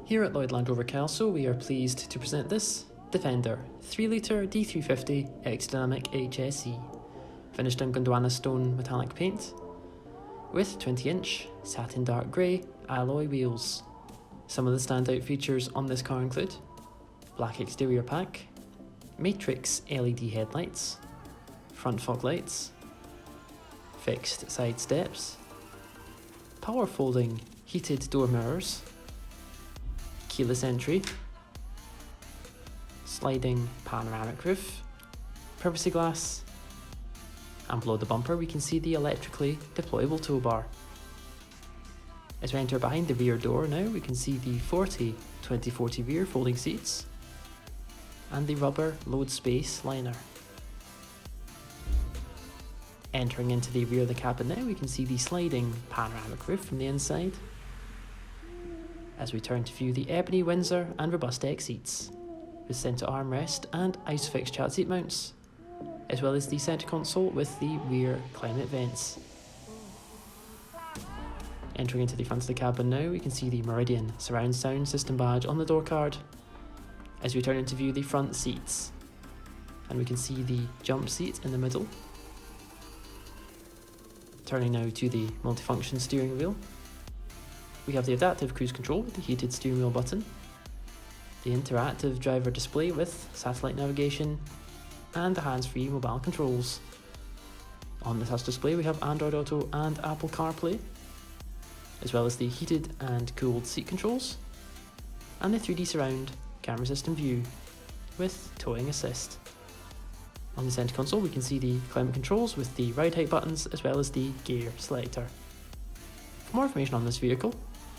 Here at Lloyd Rover Kelso, we are pleased to present this Defender 3-litre D350 X-dynamic HSE, finished in Gondwana Stone metallic paint, with 20-inch satin dark grey alloy wheels. Some of the standout features on this car include black exterior pack, matrix LED headlights, front fog lights, fixed side steps, power folding heated door mirrors, keyless entry, sliding panoramic roof, privacy glass, and below the bumper we can see the electrically deployable tow bar. As we enter behind the rear door now, we can see the 2040 rear folding seats and the rubber load space liner. Entering into the rear of the cabin now, we can see the sliding panoramic roof from the inside. As we turn to view the Ebony, Windsor and robust deck seats, with centre armrest and ISOFIX child seat mounts, as well as the centre console with the rear climate vents. Entering into the front of the cabin now, we can see the Meridian surround sound system badge on the door card. As we turn into view the front seats, and we can see the jump seat in the middle. Turning now to the multifunction steering wheel, we have the adaptive cruise control with the heated steering wheel button, the interactive driver display with satellite navigation, and the hands-free mobile controls. On the touch display we have Android Auto and Apple CarPlay, as well as the heated and cooled seat controls, and the 3D surround camera system view with towing assist. On the centre console we can see the climate controls with the ride height buttons as well as the gear selector. For more information on this vehicle,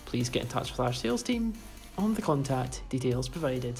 please get in touch with our sales team on the contact details provided.